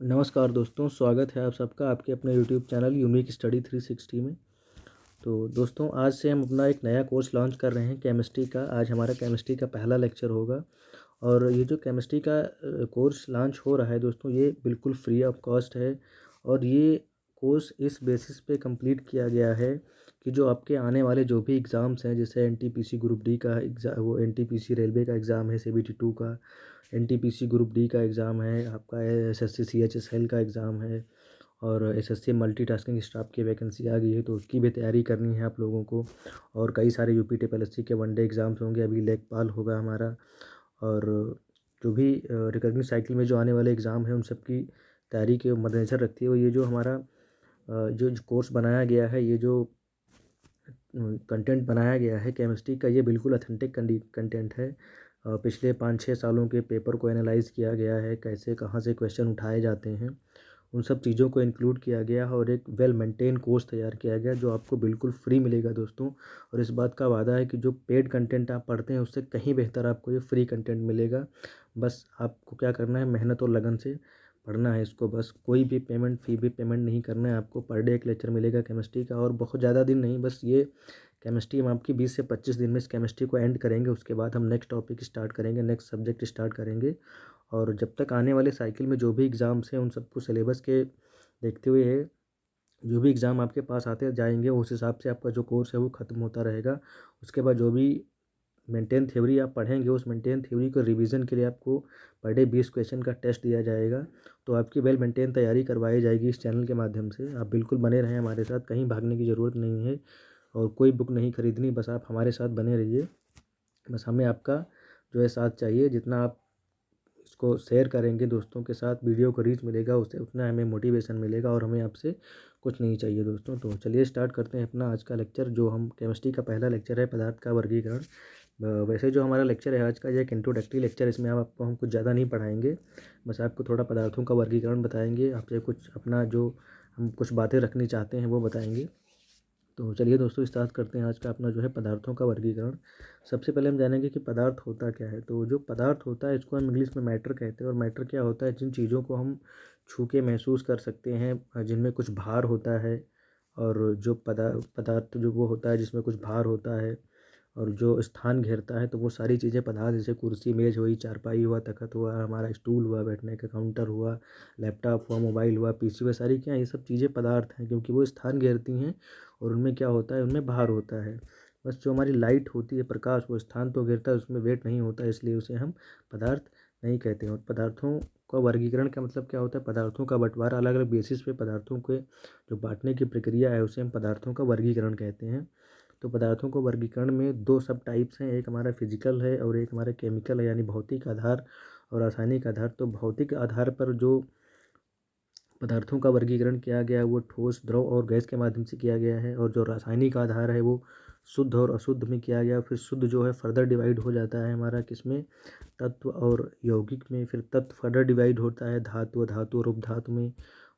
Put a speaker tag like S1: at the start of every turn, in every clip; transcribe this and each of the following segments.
S1: नमस्कार दोस्तों, स्वागत है आप सबका आपके अपने यूट्यूब चैनल यूनिक स्टडी 360 में। तो दोस्तों, आज से हम अपना एक नया कोर्स लॉन्च कर रहे हैं केमिस्ट्री का। आज हमारा केमिस्ट्री का पहला लेक्चर होगा और ये जो केमिस्ट्री का कोर्स लॉन्च हो रहा है दोस्तों, ये बिल्कुल फ्री ऑफ कॉस्ट है। और ये कोर्स इस बेसिस पे कंप्लीट किया गया है कि जो आपके आने वाले जो भी एग्ज़ाम्स हैं, जैसे एनटीपीसी ग्रुप डी का एग्ज़ाम, वो एनटीपीसी रेलवे का एग्ज़ाम है, सीबीटी 2 का एनटीपीसी ग्रुप डी का एग्ज़ाम है, आपका एसएससी सीएचएसएल का एग्ज़ाम है और एसएससी मल्टीटास्किंग स्टाफ की वैकेंसी आ गई है, तो उसकी भी तैयारी करनी है आप लोगों को। और कई सारे यूपी टीपीएससी के वनडे एग्ज़ाम्स होंगे, अभी लेखपाल होगा हमारा। और जो भी रिकॉग्निशन साइकिल में जो आने वाले एग्ज़ाम हैं, उन सब की तैयारी के मद्देनज़र रखते हुए ये जो हमारा जो कोर्स बनाया गया है, ये जो कंटेंट बनाया गया है केमिस्ट्री का, ये बिल्कुल ऑथेंटिक कंटेंट है। पिछले 5-6 सालों के पेपर को एनालाइज़ किया गया है, कैसे कहाँ से क्वेश्चन उठाए जाते हैं, उन सब चीज़ों को इंक्लूड किया गया है और एक वेल मेंटेन कोर्स तैयार किया गया जो आपको बिल्कुल फ्री मिलेगा दोस्तों। और इस बात का वादा है कि जो पेड कंटेंट आप पढ़ते हैं, उससे कहीं बेहतर आपको ये फ्री कंटेंट मिलेगा। बस आपको क्या करना है, मेहनत और लगन से पढ़ना है इसको। बस कोई भी फ़ी भी पेमेंट नहीं करना है आपको। पर डे एक लेक्चर मिलेगा केमिस्ट्री का और बहुत ज़्यादा दिन नहीं, बस ये केमिस्ट्री हम आपकी 20 से 25 दिन में इस केमिस्ट्री को एंड करेंगे। उसके बाद हम नेक्स्ट टॉपिक स्टार्ट करेंगे, नेक्स्ट सब्जेक्ट स्टार्ट करेंगे। और जब तक आने वाले साइकिल में जो भी एग्ज़ाम्स हैं, उन सबको सिलेबस के देखते हुए है, जो भी एग्ज़ाम आपके पास आते जाएंगे, उस हिसाब से आपका जो कोर्स है वो ख़त्म होता रहेगा। उसके बाद जो भी मेंटेन थ्योरी आप पढ़ेंगे, उस मेंटेन थ्योरी को रिवीजन के लिए आपको पर डे 20 क्वेश्चन का टेस्ट दिया जाएगा। तो आपकी वेल मेंटेन तैयारी करवाई जाएगी इस चैनल के माध्यम से। आप बिल्कुल बने रहें हमारे साथ, कहीं भागने की ज़रूरत नहीं है और कोई बुक नहीं खरीदनी, बस आप हमारे साथ बने रहिए। बस हमें आपका जो है साथ चाहिए। जितना आप इसको शेयर करेंगे दोस्तों के साथ, वीडियो को रीच मिलेगा, उससे उतना हमें मोटिवेशन मिलेगा और हमें आपसे कुछ नहीं चाहिए दोस्तों। तो चलिए स्टार्ट करते हैं अपना आज का लेक्चर, जो हम केमिस्ट्री का पहला लेक्चर है, पदार्थ का वर्गीकरण। वैसे जो हमारा लेक्चर है आज का, ये एक इंट्रोडक्टरी लेक्चर। इसमें आपको हम कुछ ज़्यादा नहीं पढ़ाएंगे, बस आपको थोड़ा पदार्थों का वर्गीकरण बताएंगे, आपसे कुछ अपना जो हम कुछ बातें रखनी चाहते हैं वो बताएंगे। तो चलिए दोस्तों स्टार्ट करते हैं आज का अपना जो है पदार्थों का वर्गीकरण। सबसे पहले हम जानेंगे कि पदार्थ होता क्या है। तो जो पदार्थ होता है, इसको हम इंग्लिश में मैटर कहते हैं। और मैटर क्या होता है, जिन चीज़ों को हम छू के महसूस कर सकते हैं, जिनमें कुछ भार होता है। और जो पदार्थ जो वो होता है जिसमें कुछ भार होता है और जो स्थान घेरता है, तो वो सारी चीज़ें पदार्थ, जैसे कुर्सी मेज हुई, चारपाई हुआ, तखत हुआ, हमारा स्टूल हुआ, बैठने का काउंटर हुआ, लैपटॉप हुआ, मोबाइल हुआ, पीसी हुआ, सारी क्या ये सब चीज़ें पदार्थ हैं, क्योंकि वो स्थान घेरती हैं और उनमें क्या होता है, उनमें भार होता है। बस जो हमारी लाइट होती है, प्रकाश, वो स्थान तो घेरता है, उसमें वेट नहीं होता, इसलिए उसे हम पदार्थ नहीं कहते हैं। और पदार्थों का वर्गीकरण का मतलब क्या होता है, पदार्थों का बंटवारा अलग अलग बेसिस पे पदार्थों के जो बांटने की प्रक्रिया है, उसे हम पदार्थों का वर्गीकरण कहते हैं। तो पदार्थों को वर्गीकरण में दो सब टाइप्स हैं, एक हमारा फिजिकल है और एक हमारा केमिकल है, यानी भौतिक आधार और रासायनिक आधार। तो भौतिक आधार पर जो पदार्थों का वर्गीकरण किया गया है, वो ठोस, द्रव और गैस के माध्यम से किया गया है। और जो रासायनिक आधार है, वो शुद्ध और अशुद्ध में किया गया। फिर शुद्ध जो है फर्दर डिवाइड हो जाता है हमारा किसमें, तत्व और यौगिक में। फिर तत्व फर्दर डिवाइड होता है धातु, धातु और उपधातु में।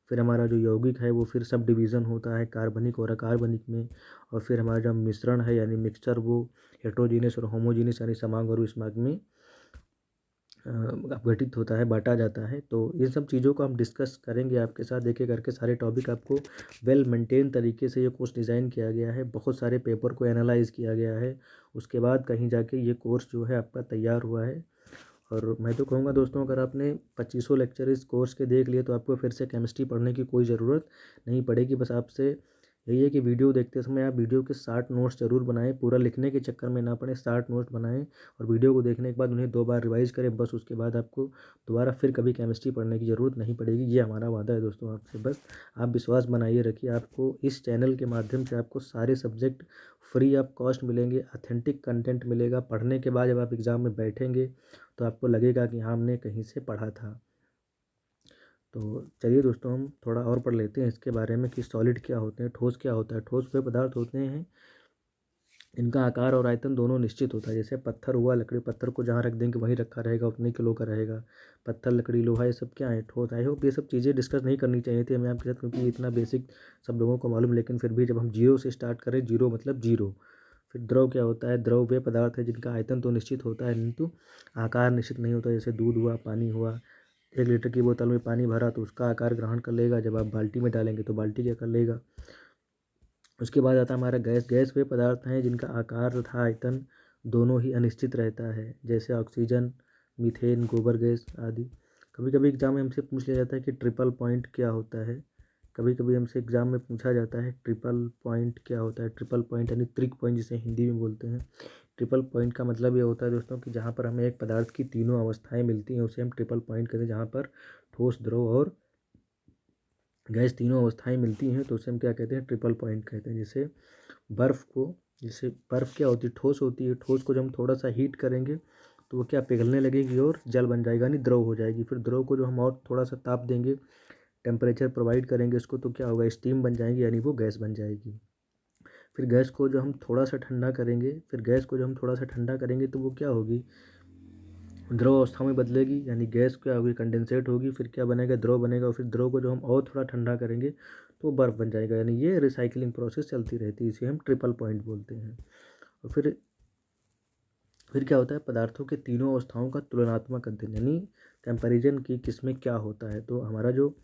S1: फिर हमारा जो यौगिक है, वो फिर सब डिवीज़न होता है कार्बनिक और अकार्बनिक में। और फिर हमारा जो मिश्रण है यानी मिक्सचर, वो हेट्रोजीनियस और होमोजीनियस यानी समांग और विषमांग में अपघटित होता है, बांटा जाता है। तो ये सब चीज़ों को हम डिस्कस करेंगे आपके साथ, एक एक करके सारे टॉपिक। आपको वेल मेंटेन तरीके से ये कोर्स डिज़ाइन किया गया है, बहुत सारे पेपर को एनालाइज किया गया है, उसके बाद कहीं जाके ये कोर्स जो है आपका तैयार हुआ है। और मैं तो कहूँगा दोस्तों, अगर आपने 2500 लेक्चर इस कोर्स के देख लिए, तो आपको फिर से केमिस्ट्री पढ़ने की कोई ज़रूरत नहीं पड़ेगी। बस आपसे यही है कि वीडियो देखते समय आप वीडियो के 60 नोट्स ज़रूर बनाएं, पूरा लिखने के चक्कर में ना पड़े, 60 नोट्स बनाएं और वीडियो को देखने के बाद उन्हें 2 बार रिवाइज़ करें। बस उसके बाद आपको दोबारा फिर कभी केमिस्ट्री पढ़ने की ज़रूरत नहीं पड़ेगी। ये हमारा वादा है दोस्तों आपसे। बस आप विश्वास बनाइए रखिए, आपको इस चैनल के माध्यम से आपको सारे सब्जेक्ट फ्री ऑफ कॉस्ट मिलेंगे, ऑथेंटिक कंटेंट मिलेगा। पढ़ने के बाद जब आप एग्ज़ाम में बैठेंगे, तो आपको लगेगा कि हाँ, हमने कहीं से पढ़ा था। तो चलिए दोस्तों, हम थोड़ा और पढ़ लेते हैं इसके बारे में कि सॉलिड क्या होते हैं, ठोस क्या होता है। ठोस वे पदार्थ होते हैं, इनका आकार और आयतन दोनों निश्चित होता है। जैसे पत्थर हुआ, लकड़ी, पत्थर को जहाँ रख देंगे वहीं रखा रहेगा, उतने किलो का रहेगा। पत्थर, लकड़ी, लोहा, ये सब क्या है, ठोस। आई होप ये सब चीज़ें डिस्कस नहीं करनी चाहिए थी हमें आपके साथ, क्योंकि इतना बेसिक सब लोगों को मालूम। लेकिन फिर भी जब हम जीरो से स्टार्ट करें, जीरो मतलब जीरो। फिर द्रव क्या होता है, द्रव वे पदार्थ है जिनका आयतन तो निश्चित होता है, किंतु आकार निश्चित नहीं होता। जैसे दूध हुआ, पानी हुआ, 1 लीटर की बोतल में पानी भरा तो उसका आकार ग्रहण कर लेगा, जब आप बाल्टी में डालेंगे तो बाल्टी क्या कर लेगा। उसके बाद आता है हमारा गैस। गैस वे पदार्थ हैं जिनका आकार तथा आयतन दोनों ही अनिश्चित रहता है, जैसे ऑक्सीजन, मीथेन, गोबर गैस आदि। कभी कभी एग्जाम में हमसे पूछ लिया जाता है कि ट्रिपल पॉइंट क्या होता है। कभी कभी हमसे एग्जाम में पूछा जाता है ट्रिपल पॉइंट क्या होता है। ट्रिपल पॉइंट यानी त्रिक पॉइंट जिसे हिंदी में बोलते हैं। ट्रिपल पॉइंट का मतलब ये होता है दोस्तों कि जहाँ पर हमें एक पदार्थ की तीनों अवस्थाएं मिलती हैं उसे हम ट्रिपल पॉइंट कहते हैं। जहाँ पर ठोस, द्रव और गैस तीनों अवस्थाएं मिलती हैं तो उसे हम क्या कहते हैं, ट्रिपल पॉइंट कहते हैं। जैसे बर्फ़ क्या होती है, ठोस होती है। ठोस को जब हम थोड़ा सा हीट करेंगे तो वो क्या पिघलने लगेगी और जल बन जाएगा यानी द्रव हो जाएगी। फिर द्रव को जो हम और थोड़ा सा ताप देंगे, टेम्परेचर प्रोवाइड करेंगे इसको, तो क्या होगा, स्टीम बन जाएगी यानी वो गैस बन जाएगी। फिर गैस को जो हम थोड़ा सा ठंडा करेंगे तो वो क्या होगी, द्रव अवस्था में बदलेगी यानी गैस क्या होगी, कंडेंसेट होगी। फिर क्या बनेगा, द्रव बनेगा। और फिर द्रव को जो हम और थोड़ा ठंडा करेंगे तो बर्फ़ बन जाएगा। यानी ये रिसाइकलिंग प्रोसेस चलती रहती है, इसे हम ट्रिपल पॉइंट बोलते हैं। और फिर क्या होता है, पदार्थों के तीनों अवस्थाओं का तुलनात्मक अध्ययन यानी कंपैरिजन की किसमें क्या होता है। तो हमारा जो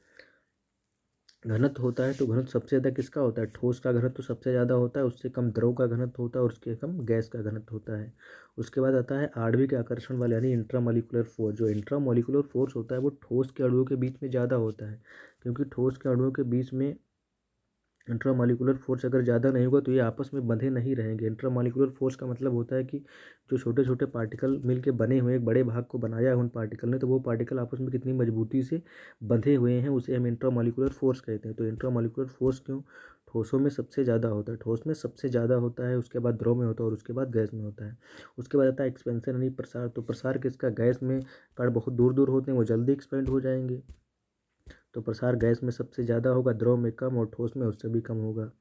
S1: घनत्व होता है, तो घनत्व सबसे ज़्यादा किसका होता है, ठोस का घनत्व सबसे ज़्यादा होता है, उससे कम द्रव का घनत्व होता है और उसके कम गैस का घनत्व होता है। उसके बाद आता है आणविक आकर्षण बल यानी इंट्रामॉलिक्यूलर फोर्स। जो इंट्रामॉलिक्यूलर फोर्स होता है वो ठोस के अणुओं के बीच में ज़्यादा होता है, क्योंकि ठोस के अणुओं के बीच में इंट्रामॉलिक्यूलर फोर्स अगर ज़्यादा नहीं होगा तो ये आपस में बंधे नहीं रहेंगे। इंट्रामॉलिक्यूलर फोर्स का मतलब होता है कि जो छोटे छोटे पार्टिकल मिल के बने हुए एक बड़े भाग को बनाया है उन पार्टिकल ने, तो वो पार्टिकल आपस में कितनी मजबूती से बंधे हुए हैं उसे हम इंट्रामॉलिक्यूलर फोर्स कहते हैं। तो इंट्रामॉलिक्यूलर फोर्स क्यों ठोसों में सबसे ज़्यादा होता है, ठोस में सबसे ज़्यादा होता है, उसके बाद द्रव में होता है और उसके बाद गैस में होता है। उसके बाद आता है एक्सपेंशन यानी प्रसार। तो प्रसार किसका, गैस में कण बहुत दूर दूर होते हैं, वो जल्दी एक्सपेंड हो जाएंगे, तो प्रसार गैस में सबसे ज़्यादा होगा, द्रव में कम और ठोस में उससे भी कम होगा।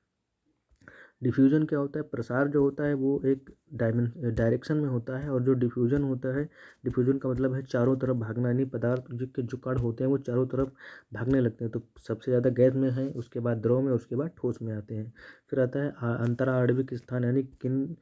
S1: डिफ्यूजन क्या होता है, प्रसार जो होता है वो एक डायरेक्शन में होता है, और जो डिफ्यूजन होता है, डिफ्यूजन का मतलब है चारों तरफ भागना, यानी पदार्थ जो कण होते हैं वो चारों तरफ भागने लगते हैं। तो सबसे ज़्यादा गैस में है, उसके बाद द्रव में, उसके बाद ठोस में आते हैं। फिर आता है अंतराणविक स्थान यानी किन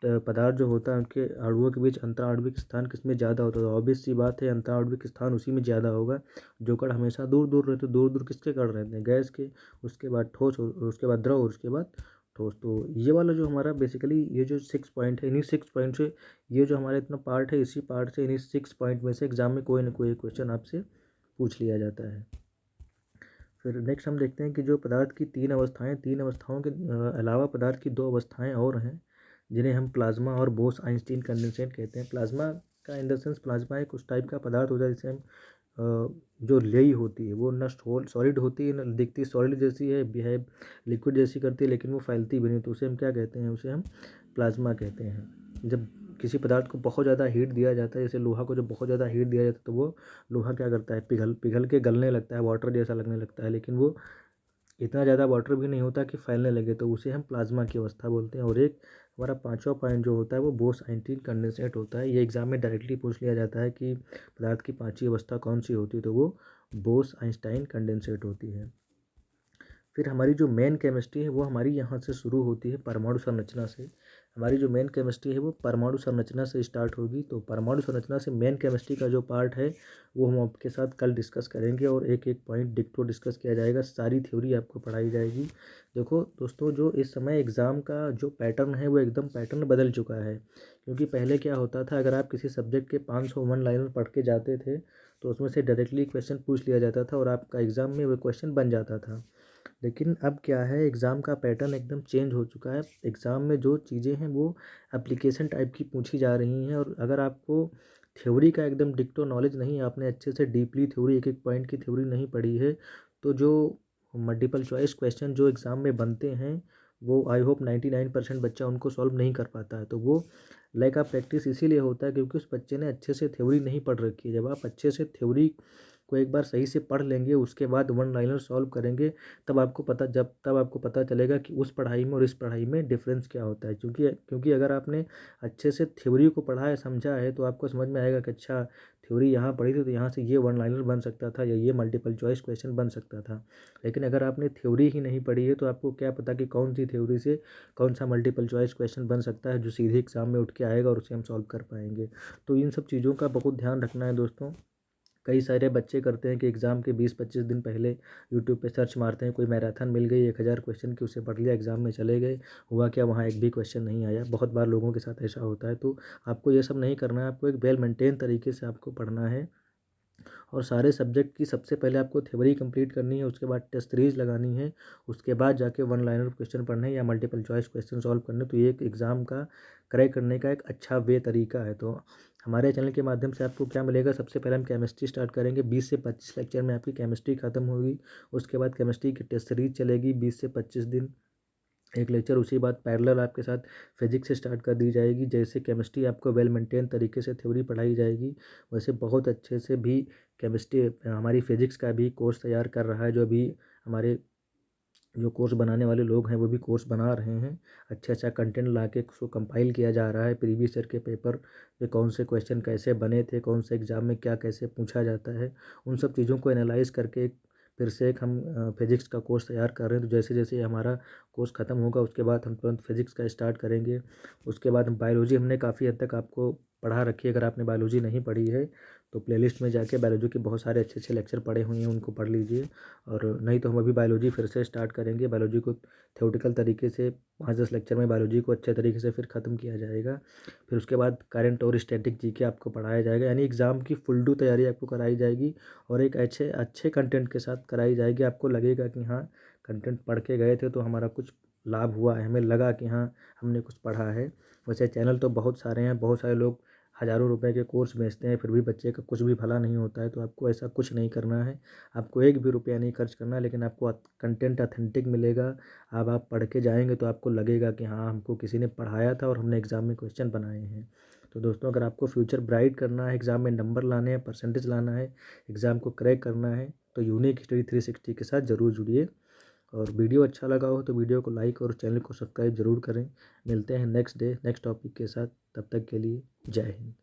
S1: पदार्थ जो होता है उनके अणुओं के बीच अंतराणविक स्थान किसमें ज़्यादा होता है। तो ऑब्वियस सी बात है अंतराणविक स्थान उसी में ज़्यादा होगा जो कण हमेशा दूर दूर रहते हैं। दूर दूर किसके कण रहते हैं, गैस के, उसके बाद ठोस, और उसके बाद द्रव, और उसके बाद ठोस। तो ये वाला जो हमारा बेसिकली ये जो 6 पॉइंट है, इन्हीं 6 पॉइंट से ये जो हमारा इतना पार्ट है, इसी पार्ट से इन्हीं 6 पॉइंट में से एग्जाम में कोई ना कोई क्वेश्चन आपसे पूछ लिया जाता है। फिर नेक्स्ट हम देखते हैं कि जो पदार्थ की तीन अवस्थाओं के अलावा पदार्थ की 2 अवस्थाएं और हैं जिन्हें हम प्लाज्मा और बोस आइंस्टीन कंडेंसेट कहते हैं। प्लाज्मा का इन द सेंस, प्लाज्मा एक उस टाइप का पदार्थ होता है जिसे हम जो लेई होती है वो नष्ट हो सॉलिड होती है, दिखती सॉलिड जैसी है, बिहेव लिक्विड जैसी करती है, लेकिन वो फैलती भी नहीं, तो उसे हम क्या कहते हैं, उसे हम प्लाज्मा कहते हैं। जब किसी पदार्थ को बहुत ज़्यादा हीट दिया जाता है, जैसे लोहा को जब बहुत ज़्यादा हीट दिया जाता है तो वो लोहा क्या करता है, पिघल पिघल के गलने लगता है, वाटर जैसा लगने लगता है, लेकिन वो इतना ज़्यादा वाटर भी नहीं होता कि फैलने लगे, तो उसे हम प्लाज्मा की अवस्था बोलते हैं। और एक हमारा 5वां पॉइंट जो होता है वो बोस आइंस्टीन कंडेंसेट होता है। ये एग्जाम में डायरेक्टली पूछ लिया जाता है कि पदार्थ की 5वीं अवस्था कौन सी होती है, तो वो बोस आइंस्टाइन कंडेंसेट होती है। फिर हमारी जो मेन केमिस्ट्री है वो हमारी यहाँ से शुरू होती है परमाणु संरचना से। हमारी जो मेन केमिस्ट्री है वो परमाणु संरचना से स्टार्ट होगी। तो परमाणु संरचना से मेन केमिस्ट्री का जो पार्ट है वो हम आपके साथ कल डिस्कस करेंगे, और एक एक पॉइंट डिक्टो डिस्कस किया जाएगा, सारी थ्योरी आपको पढ़ाई जाएगी। देखो दोस्तों, जो इस समय एग्ज़ाम का जो पैटर्न है वो एकदम पैटर्न बदल चुका है, क्योंकि पहले क्या होता था, अगर आप किसी सब्जेक्ट के 500 वन लाइनर पढ़ के जाते थे तो उसमें से डायरेक्टली क्वेश्चन पूछ लिया जाता था और आपका एग्ज़ाम में वो क्वेश्चन बन जाता था। लेकिन अब क्या है, एग्ज़ाम का पैटर्न एकदम चेंज हो चुका है। एग्ज़ाम में जो चीज़ें हैं वो एप्लीकेशन टाइप की पूछी जा रही हैं, और अगर आपको थ्योरी का एकदम डिक्टो नॉलेज नहीं है, आपने अच्छे से डीपली थ्योरी, एक एक पॉइंट की थ्योरी नहीं पढ़ी है, तो जो मल्टीपल चॉइस क्वेश्चन जो एग्ज़ाम में बनते हैं वो आई होप 99% बच्चा उनको सॉल्व नहीं कर पाता है। तो वो लैक ऑफ प्रैक्टिस इसीलिए होता है क्योंकि उस बच्चे ने अच्छे से थ्योरी नहीं पढ़ रखी है। जब आप अच्छे से थ्योरी को एक बार सही से पढ़ लेंगे, उसके बाद वन लाइनर सॉल्व करेंगे, तब आपको पता चलेगा कि उस पढ़ाई में और इस पढ़ाई में डिफरेंस क्या होता है। क्योंकि अगर आपने अच्छे से थ्योरी को पढ़ा है, समझा है, तो आपको समझ में आएगा कि अच्छा थ्योरी यहाँ पढ़ी थी तो यहाँ से ये वन लाइनर बन सकता था या ये मल्टीपल चॉइस क्वेश्चन बन सकता था। लेकिन अगर आपने थ्योरी ही नहीं पढ़ी है तो आपको क्या पता कि कौन सी थ्योरी से कौन सा मल्टीपल चॉइस क्वेश्चन बन सकता है जो सीधे एग्जाम में उठ के आएगा और उसे हम सॉल्व कर पाएंगे। तो इन सब चीज़ों का बहुत ध्यान रखना है दोस्तों। कई सारे बच्चे करते हैं कि एग्ज़ाम के 20-25 दिन पहले यूट्यूब पे सर्च मारते हैं, कोई मैराथन मिल गई 1000 क्वेश्चन की, उसे पढ़ लिया, एग्ज़ाम में चले गए, हुआ क्या वहाँ एक भी क्वेश्चन नहीं आया। बहुत बार लोगों के साथ ऐसा होता है। तो आपको ये सब नहीं करना है, आपको एक वेल मेंटेन तरीके से आपको पढ़ना है और सारे सब्जेक्ट की सबसे पहले आपको थ्योरी कंप्लीट करनी है, उसके बाद टेस्ट सीरीज लगानी है, उसके बाद जाके वन लाइनर क्वेश्चन पढ़ने या मल्टीपल चॉइस क्वेश्चन सॉल्व करने। तो ये एक एग्ज़ाम का क्रैक करने का एक अच्छा तरीका है। तो हमारे चैनल के माध्यम से आपको क्या मिलेगा, सबसे पहले हम केमिस्ट्री स्टार्ट करेंगे। 20 से 25 लेक्चर में आपकी केमिस्ट्री खत्म होगी। उसके बाद केमिस्ट्री की टेस्ट सीरीज चलेगी 20 से 25 दिन, एक लेक्चर उसी बाद पैरेलल आपके साथ फिजिक्स से स्टार्ट कर दी जाएगी। जैसे केमिस्ट्री आपको वेल मेंटेन तरीके से थ्योरी पढ़ाई जाएगी, वैसे बहुत अच्छे से भी केमिस्ट्री हमारी फिजिक्स का भी कोर्स तैयार कर रहा है। जो अभी हमारे जो कोर्स बनाने वाले लोग हैं वो भी कोर्स बना रहे हैं। अच्छा कंटेंट ला के उसको कंपाइल किया जा रहा है। प्रीवियस ईयर के पेपर पे कौन से क्वेश्चन कैसे बने थे, कौन से एग्ज़ाम में क्या कैसे पूछा जाता है, उन सब चीज़ों को एनालाइज करके फिर से एक हम फिज़िक्स का कोर्स तैयार कर रहे हैं। तो जैसे जैसे हमारा कोर्स ख़त्म होगा उसके बाद हम तुरंत फिज़िक्स का स्टार्ट करेंगे। उसके बाद हम बायोलॉजी हमने काफ़ी हद तक आपको पढ़ा रखी है। अगर आपने बायोलॉजी नहीं पढ़ी है तो प्लेलिस्ट में जाके बायोलॉजी के बहुत सारे अच्छे अच्छे लेक्चर पढ़े हुए हैं, उनको पढ़ लीजिए। और नहीं तो हम अभी बायोलॉजी फिर से स्टार्ट करेंगे। बायोलॉजी को थ्योरेटिकल तरीके से 5-10 लेक्चर में बायोलॉजी को अच्छे तरीके से फिर ख़त्म किया जाएगा। फिर उसके बाद करंट और स्टैटिक जीके आपको पढ़ाया जाएगा, यानी एग्ज़ाम की फुल डू तैयारी आपको कराई जाएगी और एक अच्छे अच्छे कंटेंट के साथ कराई जाएगी। आपको लगेगा कि हाँ, कंटेंट पढ़ के गए थे तो हमारा कुछ लाभ हुआ है, हमें लगा कि हाँ हमने कुछ पढ़ा है। वैसे चैनल तो बहुत सारे हैं, बहुत सारे लोग हज़ारों रुपए के कोर्स बेचते हैं, फिर भी बच्चे का कुछ भी भला नहीं होता है। तो आपको ऐसा कुछ नहीं करना है, आपको एक भी रुपया नहीं खर्च करना है, लेकिन आपको कंटेंट ऑथेंटिक मिलेगा। अब आप पढ़ के जाएंगे तो आपको लगेगा कि हाँ हमको किसी ने पढ़ाया था और हमने एग्ज़ाम में क्वेश्चन बनाए हैं। तो दोस्तों, अगर आपको फ्यूचर ब्राइट करना है, एग्ज़ाम में नंबर लाने हैं, परसेंटेज लाना है, एग्ज़ाम को क्रैक करना है, तो यूनिक स्टडी 360 के साथ ज़रूर जुड़िए। और वीडियो अच्छा लगा हो तो वीडियो को लाइक और चैनल को सब्सक्राइब ज़रूर करें। मिलते हैं नेक्स्ट डे नेक्स्ट टॉपिक के साथ, तब तक के लिए जय हिंद।